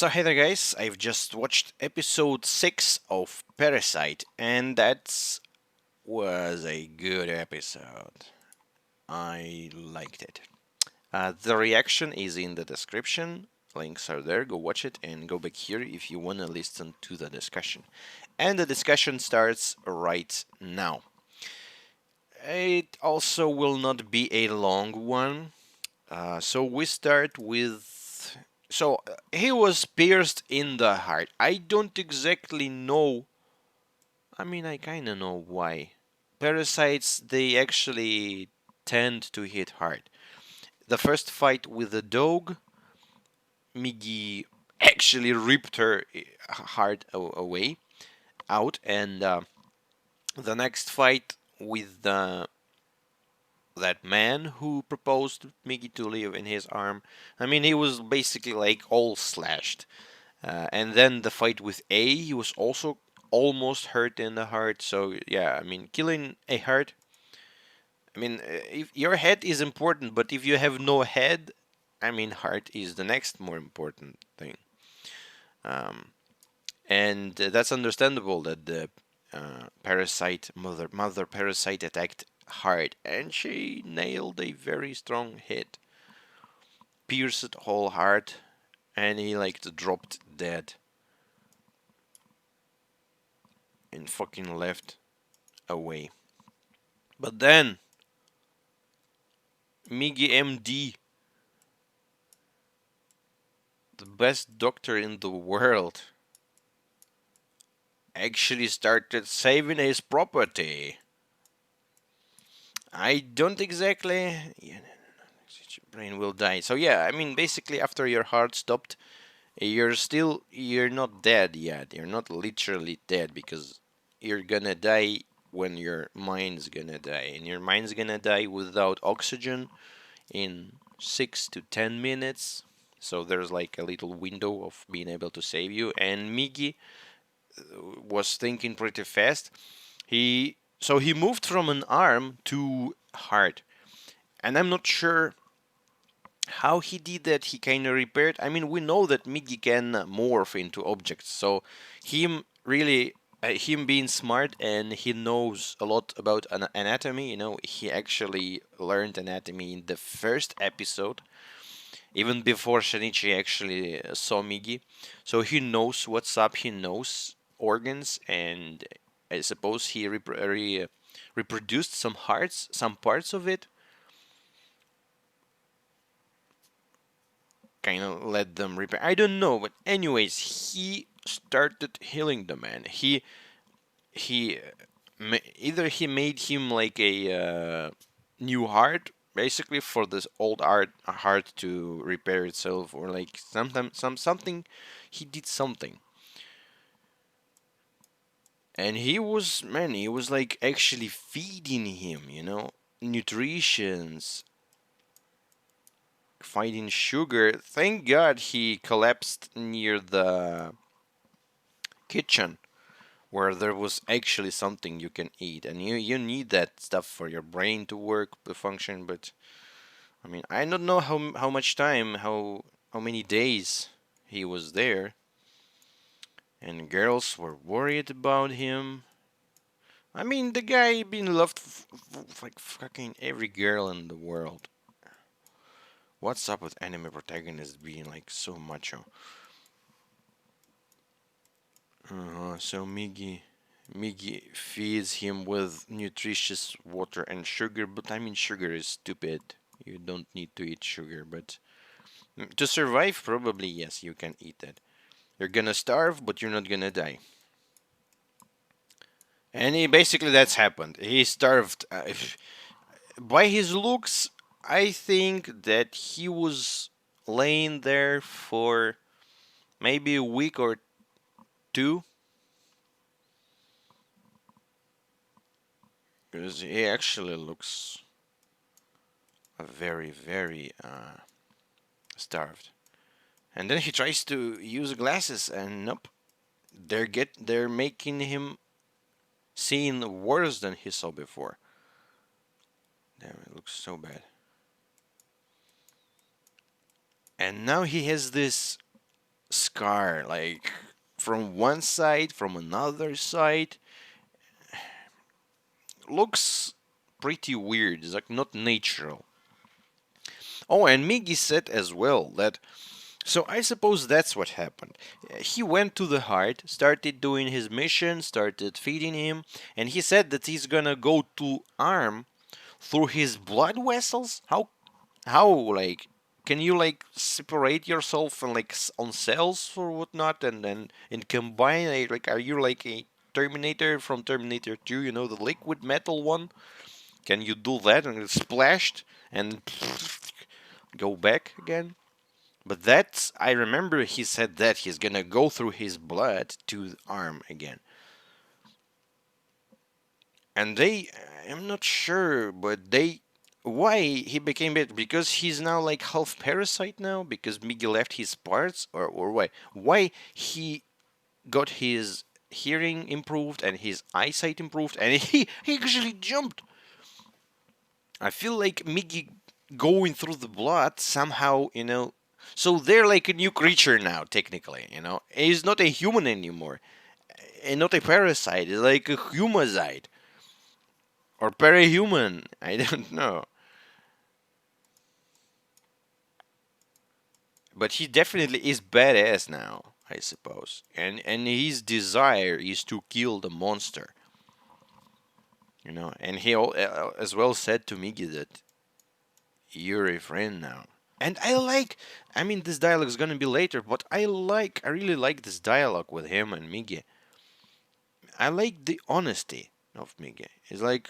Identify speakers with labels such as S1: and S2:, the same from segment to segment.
S1: So hey there guys, I've just watched episode 6 of Parasyte and that was a good episode. I liked it. The reaction is in the description. Links are there. Go watch it and go back here if you want to listen to the discussion. And the discussion starts right now. It also will not be a long one. So we start with. He was pierced in the heart. I don't exactly know. I mean, I kind of know why. Parasites, they actually tend to hit hard. The first fight with the dog, Miggy actually ripped her heart away, out, and the next fight with that man who proposed Miggy to live in his arm. I mean, he was basically like all slashed. And then the fight with A, he was also almost hurt in the heart. So yeah, I mean, killing a heart. I mean, if your head is important, but if you have no head, I mean, heart is the next more important thing. Um, and that's understandable that the parasite mother parasite attacked hard, and she nailed a very strong hit, pierced whole heart, and he like dropped dead and fucking left away. But then Miggy MD, the best doctor in the world, actually started saving his property. I don't exactly. Yeah, your brain will die. So yeah, I mean, basically, after your heart stopped, you're not dead yet. You're not literally dead because you're gonna die when your mind's gonna die, and your mind's gonna die without oxygen in 6 to 10 minutes. So there's like a little window of being able to save you. And Miggy was thinking pretty fast. He moved from an arm to heart, and I'm not sure how he did that. He kind of repaired. I mean, we know that Miggy can morph into objects, so him really. Him being smart and he knows a lot about anatomy. He actually learned anatomy in the first episode, even before Shinichi actually saw Migi. So he knows what's up, he knows organs, and I suppose he reproduced some hearts, some parts of it, kind of let them repair. I don't know, but anyways, he started healing the man. He either he made him like a new heart basically for this old heart to repair itself, or like something he did something. And he was like actually feeding him, nutritions, finding sugar. Thank God he collapsed near the kitchen where there was actually something you can eat, and you need that stuff for your brain to work to function. But I mean, I don't know how much time, how many days he was there, and girls were worried about him. I mean, the guy been loved like fucking every girl in the world. What's up with anime protagonists being like so macho? So Migi feeds him with nutritious water and sugar, but I mean, sugar is stupid. You don't need to eat sugar, but to survive, probably yes, you can eat that. You're gonna starve, but you're not gonna die. And basically that's happened. He starved. By his looks, I think that he was laying there for maybe a week or two, because he actually looks very, very starved. And then he tries to use glasses, and nope, they're making him seeing worse than he saw before. Damn, it looks so bad. And now he has this scar, like from one side, from another side. Looks pretty weird. It's like not natural. Oh, and Miggy said as well that. So I suppose that's what happened. He went to the heart, started doing his mission, started feeding him, and he said that he's gonna go to arm through his blood vessels. How like can you like separate yourself and like on cells or whatnot and combine like are you like a Terminator from Terminator 2, you know, the liquid metal one? Can you do that and it's splashed and go back again? But that's I remember he said that he's gonna go through his blood to the arm again. And they I'm not sure, but they why he became it because he's now like half parasite now because Miguel left his parts or why? Why he got his hearing improved and his eyesight improved and he actually jumped. I feel like Miggy going through the blood somehow, you know. So they're like a new creature now, technically, you know. He's not a human anymore, and not a parasite. It's like a humazide or parahuman. I don't know, but he definitely is badass now, I suppose. And his desire is to kill the monster, you know. And he as well said to Miggy that you're a friend now. And I like, I mean, this dialogue is gonna be later, but I really like this dialogue with him and Miguel. I like the honesty of Miguel. It's like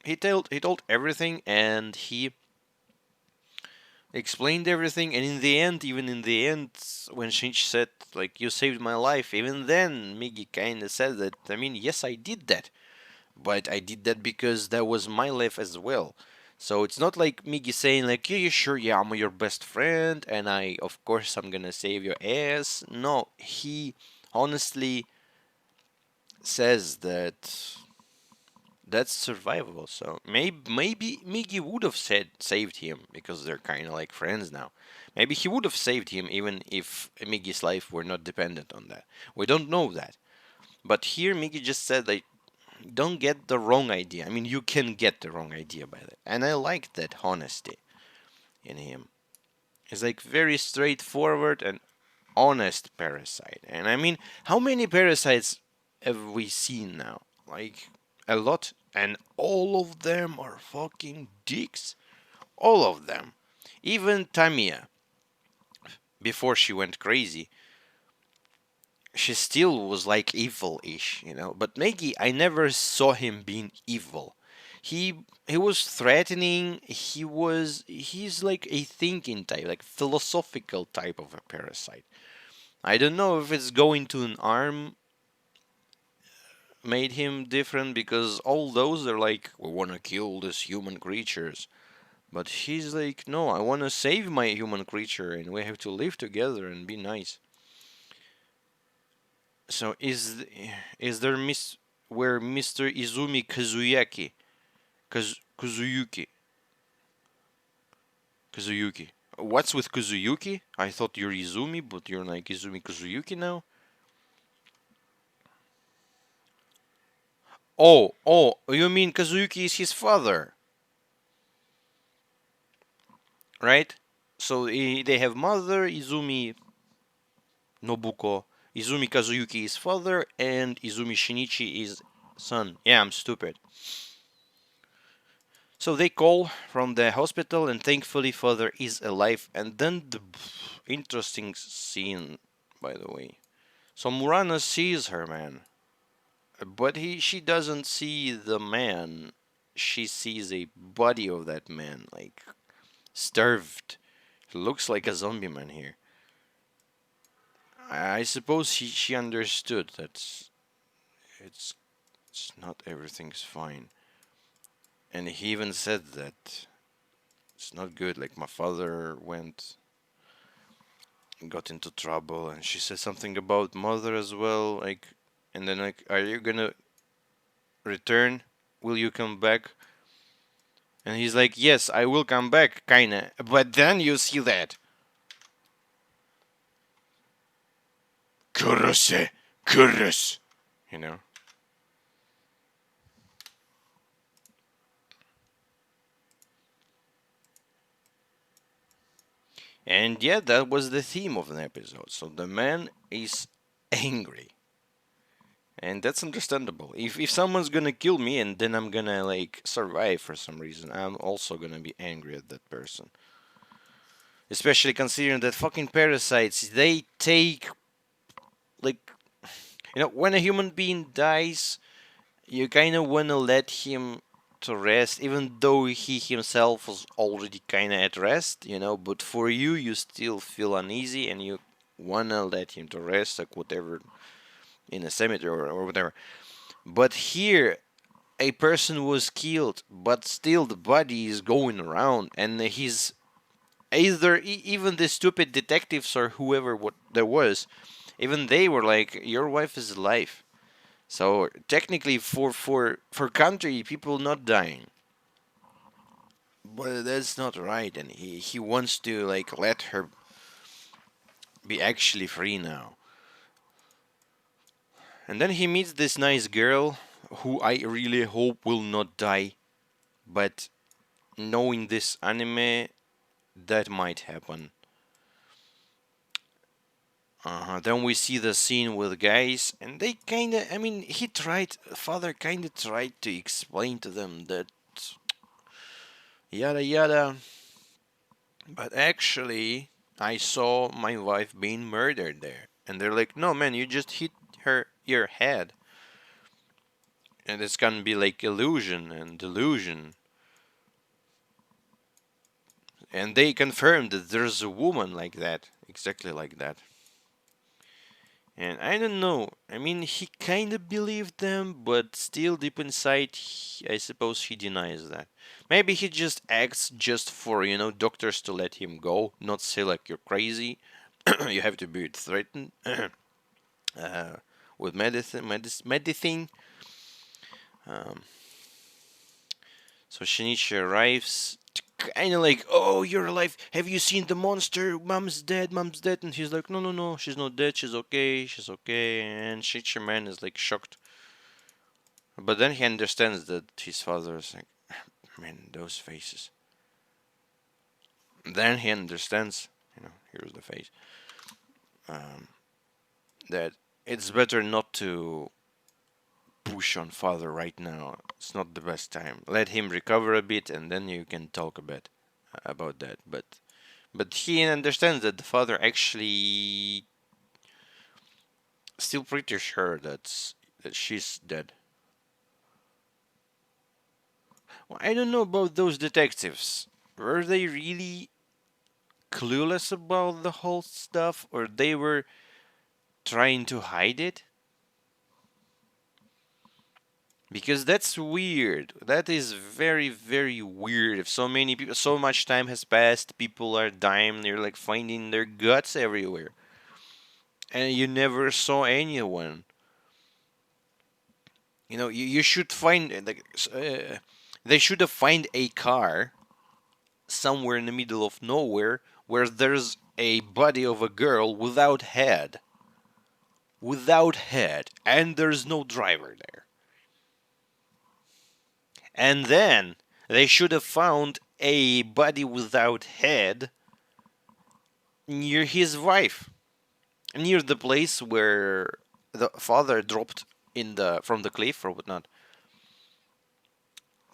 S1: he told everything and he explained everything, and in the end, even in the end, when Shinji said like you saved my life, even then Miguel kind of said that. I mean, yes, I did that, but I did that because that was my life as well. So it's not like Miggy saying like, yeah, you sure, yeah, I'm your best friend, and of course, I'm gonna save your ass. No, he honestly says that that's survivable. So maybe Miggy would have said saved him because they're kind of like friends now. Maybe he would have saved him even if Miggy's life were not dependent on that. We don't know that. But here Miggy just said like don't get the wrong idea. I mean, you can get the wrong idea by that. And I like that honesty in him. He's like very straightforward and honest parasite. And I mean, how many parasites have we seen now? Like, a lot. And all of them are fucking dicks. All of them. Even Tamia, before she went crazy, she still was like evil-ish, you know. But Maggie, I never saw him being evil. He was threatening. He's like a thinking type, like philosophical type of a parasite. I don't know if it's going to an arm made him different because all those are like we want to kill these human creatures. But he's like, no, I want to save my human creature, and we have to live together and be nice. So is there where Mr. Izumi Kazuyuki Kazuyuki? What's with Kazuyuki? I thought you're Izumi, but you're like Izumi Kazuyuki now. Oh, you mean Kazuyuki is his father, right? So they have mother Izumi Nobuko, Izumi Kazuyuki is father, and Izumi Shinichi is son. Yeah, I'm stupid. So they call from the hospital, and thankfully, father is alive. And then the interesting scene, by the way. So Murana sees her man, but she doesn't see the man. She sees a body of that man, like starved. Looks like a zombie man here. I suppose she understood that it's it's not everything's fine, and he even said that it's not good. Like my father got into trouble, and she said something about mother as well. Like, and then like, are you gonna return? Will you come back? And he's like, yes, I will come back, kinda. But then you see that. Kurose, kurus, you know. And yeah, that was the theme of the episode. So the man is angry. And that's understandable. If someone's gonna kill me and then I'm gonna like survive for some reason, I'm also gonna be angry at that person. Especially considering that fucking parasites, they take like when a human being dies, you kinda wanna let him to rest, even though he himself was already kinda at rest. But for you, you still feel uneasy and you wanna let him to rest, like whatever, in a cemetery or whatever. But here, a person was killed, but still the body is going around, and he's either even the stupid detectives or whoever what there was, even they were like, "Your wife is alive." So technically, for country people not dying, but that's not right, and he wants to like let her be actually free now. And then he meets this nice girl who I really hope will not die, but knowing this anime, that might happen. Then we see the scene with guys, and they kinda, I mean, father kinda tried to explain to them that yada yada, but actually, I saw my wife being murdered there. And they're like, no man, you just hit your head. And it's gonna be like illusion and delusion. And they confirmed that there's a woman like that, exactly like that. And I don't know. I mean, he kind of believed them, but still deep inside, I suppose he denies that. Maybe he just acts just for, doctors to let him go, not say like you're crazy, you have to be threatened uh, with medicine. Um, so Shinichi arrives, kind of like, oh, you're alive. Have you seen the monster? Mom's dead. Mom's dead. And he's like, no, no, no. She's not dead. She's okay. She's okay. And Shinichi man is like shocked. But then he understands that his father is like, man, those faces. Then he understands, here's the face, um, that it's better not to push on father right now. It's not the best time. Let him recover a bit, and then you can talk a bit about that. But he understands that the father actually still pretty sure that she's dead. Well, I don't know about those detectives. Were they really clueless about the whole stuff, or they were trying to hide it? Because that's weird. That is very, very weird. If so many people, so much time has passed, people are dying, they're like finding their guts everywhere. And you never saw anyone. You should find, they should have find a car somewhere in the middle of nowhere where there's a body of a girl without head. Without head. And there's no driver there. And then they should have found a body without head near his wife, near the place where the father dropped in the from the cliff or whatnot.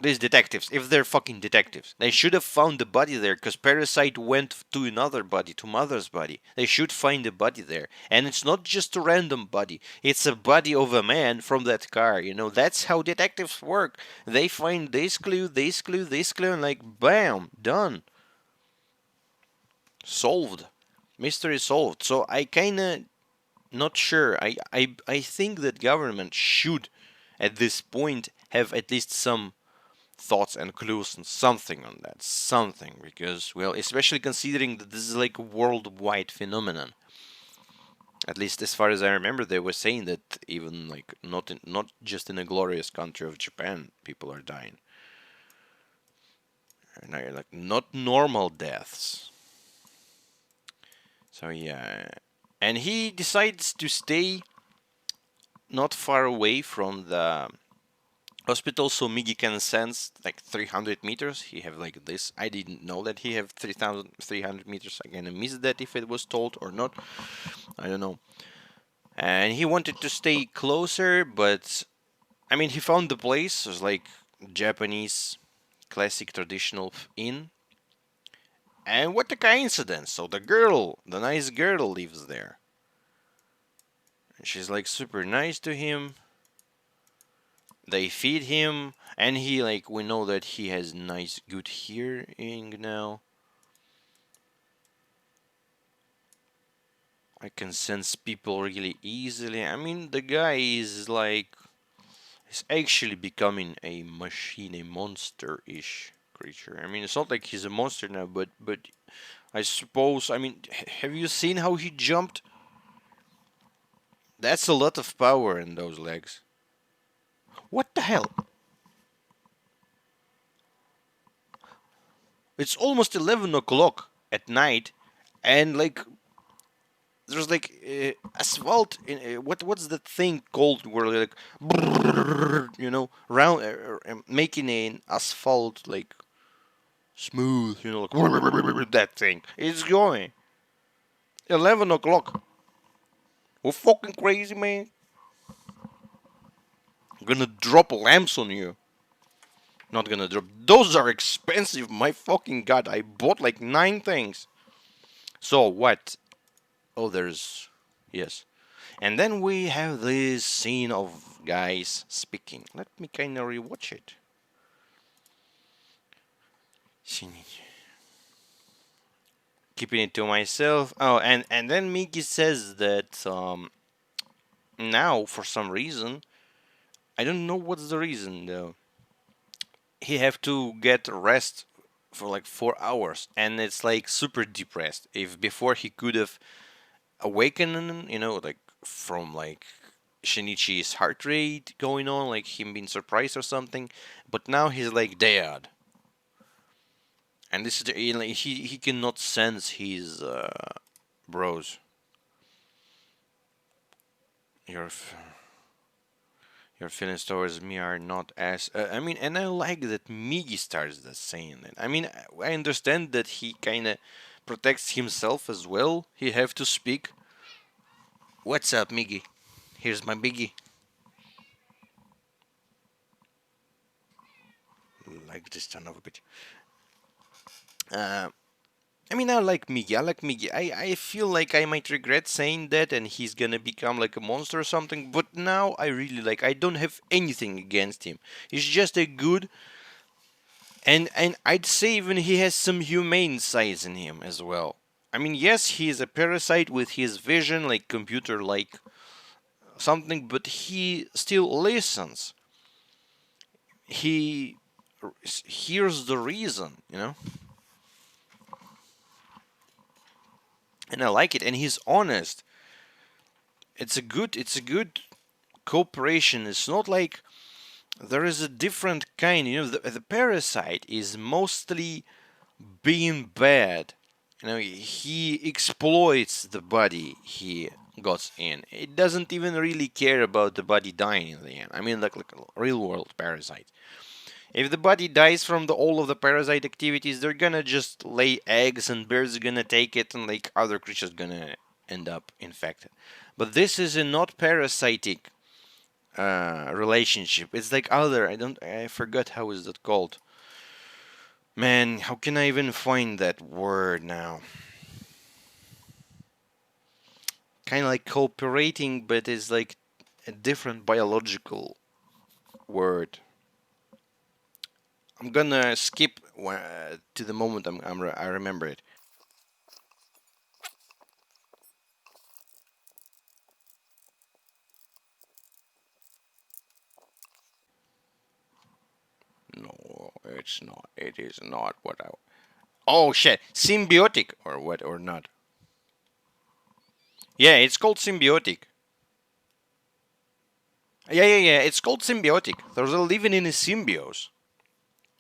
S1: These detectives, if they're fucking detectives, they should have found the body there because Parasyte went to another body, to mother's body. They should find the body there. And it's not just a random body, it's a body of a man from that car. That's how detectives work. They find this clue, this clue, this clue, and like, bam, done. Solved. Mystery solved. So I kinda not sure. I think that government should, at this point, have at least some thoughts and clues and something on that. Something. Because, well, especially considering that this is like a worldwide phenomenon. At least as far as I remember, they were saying that even like not just in a glorious country of Japan, people are dying. And like not normal deaths. So yeah. And he decides to stay not far away from the hospital, so Migi can sense like 300 meters. He have like this. I didn't know that he have 3,300 meters. I gonna miss that if it was told or not. I don't know. And he wanted to stay closer, but I mean, he found the place. It was like Japanese classic traditional inn. And what a coincidence! So the girl, the nice girl, lives there. And she's like super nice to him. They feed him, and he like we know that he has nice, good hearing now. I can sense people really easily. I mean, the guy is like he's actually becoming a machine, a monster-ish creature. I mean, it's not like he's a monster now, but I suppose. I mean, have you seen how he jumped? That's a lot of power in those legs. What the hell? It's almost 11 o'clock at night, and like there's like asphalt in what's that thing called where like round making an asphalt like smooth, like that thing. It's going 11 o'clock. We're fucking crazy, man. I'm gonna drop lamps on you. Not gonna drop. Those are expensive. My fucking god! I bought like 9 things. So what? Oh, there's yes. And then we have this scene of guys speaking. Let me kind of rewatch it. Keeping it to myself. Oh, and then Miki says that now for some reason, I don't know what's the reason though. He have to get rest for like 4 hours, and it's like super depressed. If before he could have awakened, like from like Shinichi's heart rate going on, like him being surprised or something. But now he's like dead, and this is he cannot sense his bros. Your your feelings towards me are not as I mean, and I like that Migi starts the saying that. I mean, I understand that he kind of protects himself as well. He have to speak. What's up, Migi? Here's my biggie. Like this son of a bitch. Uh, I mean, I like Miggy. I like Miggy. I feel like I might regret saying that and he's gonna become like a monster or something, but now I really like. I don't have anything against him. He's just a good. And I'd say even he has some humane sides in him as well. I mean, yes, he is a parasite with his vision, like computer like something, but he still listens. He hears the reason. And I like it. And he's honest. It's a good cooperation. It's not like there is a different kind. The parasite is mostly being bad. He exploits the body he got in. It doesn't even really care about the body dying in the end. I mean, like a real world parasite. If the body dies from all of the parasite activities, they're gonna just lay eggs and birds are gonna take it and like other creatures gonna end up infected. But this is a not parasitic relationship. It's like other. I forgot how is that called. Man, how can I even find that word now? Kind of like cooperating, but it's like a different biological word. I'm gonna skip to the moment I remember it. No, it's not. It is not what I. Oh shit! Symbiotic or what or not? Yeah, it's called symbiotic. Yeah. It's called symbiotic. They're living in a symbiose.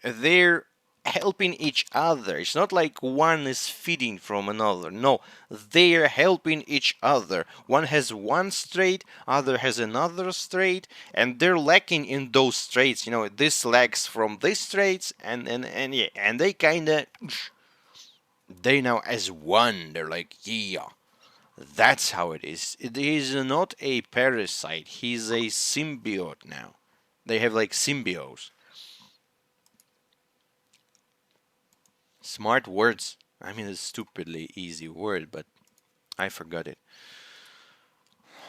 S1: They're helping each other. It's not like one is feeding from another. No, they're helping each other. One has one trait, other has another trait, and they're lacking in those traits. This lacks from these traits, and yeah, and they kind of they now as one. They're like, yeah, that's how it is. It is not a parasite. He's a symbiote now. They have like symbios. Smart words. I mean, it's a stupidly easy word, but I forgot it.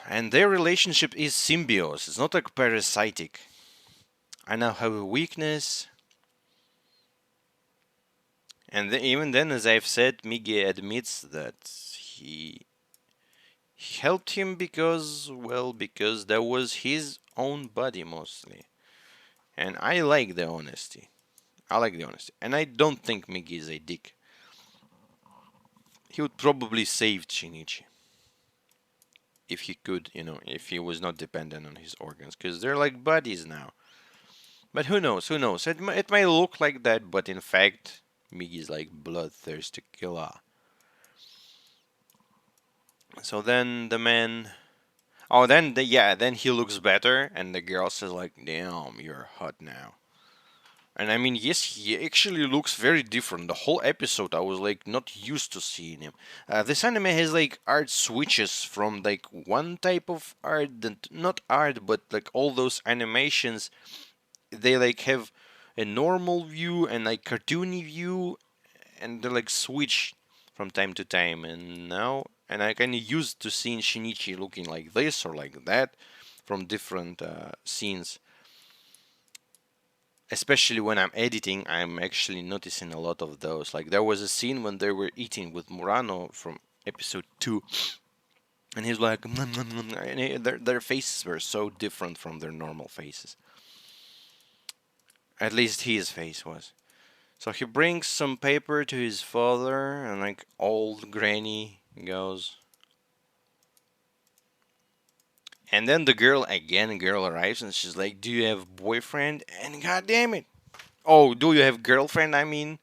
S1: And their relationship is symbiosis. It's not like parasitic. I now have a weakness. And even then, as I've said, Migi admits that he helped him because that was his own body mostly. And I like the honesty. I like the honesty. And I don't think Migi is a dick. He would probably save Shinichi if he could, if he was not dependent on his organs, because they're like buddies now. But who knows? Who knows? It might look like that, but in fact, Migi's like bloodthirsty killer. So then the man, oh, then he looks better, and the girl says like, "Damn, you're hot now." And I mean, yes, he actually looks very different. The whole episode, I was like not used to seeing him. This anime has like art switches from like one type of art, that not art, but like all those animations. They like have a normal view and like cartoony view, and they like switch from time to time. And I kind of used to seeing Shinichi looking like this or like that from different scenes. Especially when I'm editing, I'm actually noticing a lot of those. Like there was a scene when they were eating with Murano from episode 2, and he's like, "Nom, nom, nom," and their faces were so different from their normal faces. At least his face was. So he brings some paper to his father, and like old granny goes. And then the girl arrives, and she's like, "Do you have boyfriend?" And god damn it, oh, do you have girlfriend? I mean,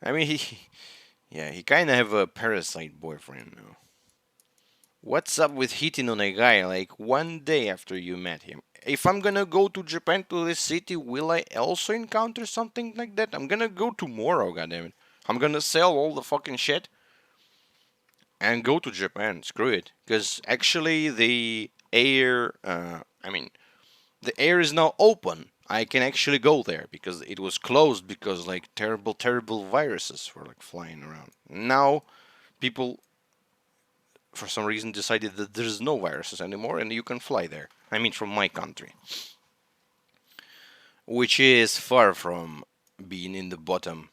S1: yeah, he kind of have a parasite boyfriend now. What's up with hitting on a guy like one day after you met him? If I'm gonna go to Japan to this city, will I also encounter something like that? I'm gonna go tomorrow, goddammit. I'm gonna sell all the fucking shit and go to Japan. Screw it. Because actually, the air is now open. I can actually go there because it was closed because like terrible, terrible viruses were like flying around. Now, people for some reason decided that there's no viruses anymore and you can fly there. I mean, from my country, which is far from being in the bottom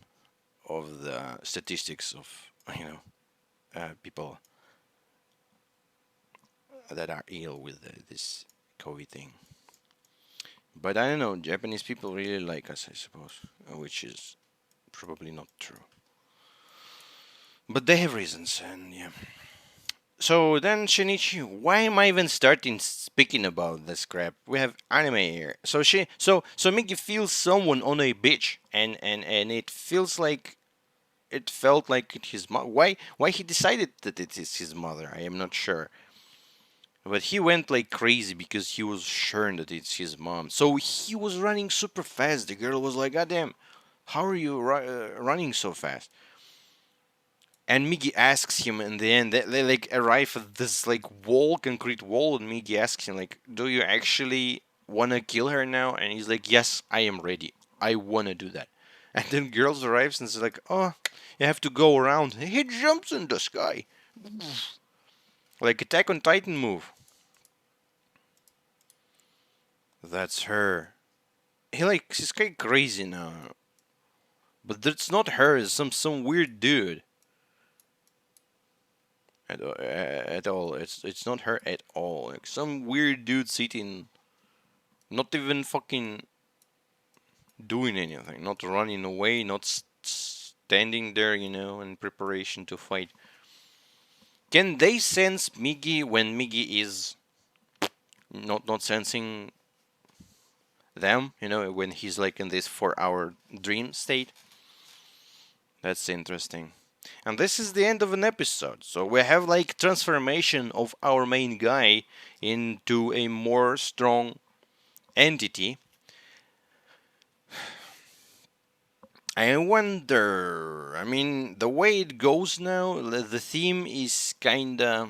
S1: of the statistics of people that are ill with this COVID thing. But I don't know, Japanese people really like us, I suppose, which is probably not true. But they have reasons, and yeah. So then, Shinichi, why am I even starting speaking about this crap? We have anime here. So Miki feels someone on a beach, and it felt like his mom. Why he decided that it is his mother? I am not sure. But he went like crazy because he was sure that it's his mom. So he was running super fast. The girl was like, "God damn, how are you running so fast?" And Migi asks him in the end. They like arrive at this like concrete wall, and Migi asks him like, "Do you actually wanna kill her now?" And he's like, "Yes, I am ready. I wanna do that." And then girls arrives and says like, "Oh, you have to go around." He jumps in the sky, like Attack on Titan move. That's her. She's kind of crazy now, but that's not her. It's some weird dude. At all. It's not her at all. Like some weird dude sitting, not even fucking doing anything, not running away, not standing there, in preparation to fight. Can they sense Migi when Migi is not sensing them? When he's like in this 4-hour dream state. That's interesting. And this is the end of an episode. So we have like transformation of our main guy into a more strong entity. I wonder. I mean, the way it goes now, the theme is kinda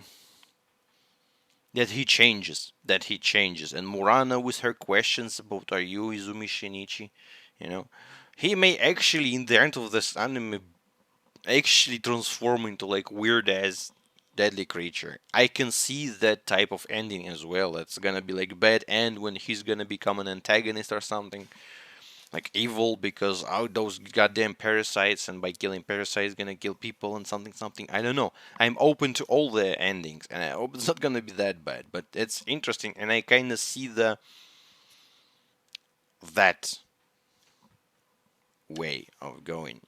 S1: that he changes. That he changes. And Murana with her questions about are you Izumi Shinichi? You know, he may actually, in the end of this anime, actually transform into like weird ass deadly creature. I can see that type of ending as well. It's gonna be like bad end when he's gonna become an antagonist or something. Like evil because out those goddamn parasites and by killing parasites gonna kill people and something something. I don't know. I'm open to all the endings and I hope it's not gonna be that bad. But it's interesting and I kinda see the that way of going,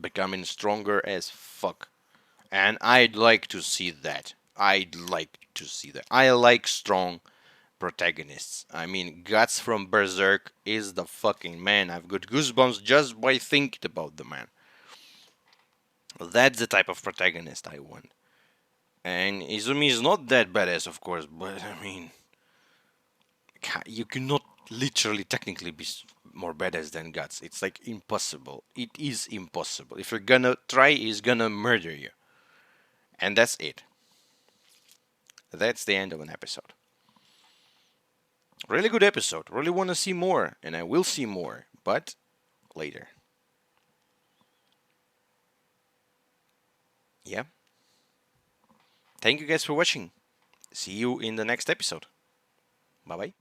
S1: becoming stronger as fuck. And I'd like to see that. I'd like to see that. I like strong protagonists. I mean, Guts from Berserk is the fucking man. I've got goosebumps just by thinking about the man. That's the type of protagonist I want. And Izumi is not that badass, of course, but I mean, you cannot literally technically be more badass than Guts. It's like impossible. It is impossible. If you're gonna try, he's gonna murder you. And that's it. That's the end of an episode. Really good episode. Really want to see more, and I will see more, but later. Yeah. Thank you guys for watching. See you in the next episode. Bye bye.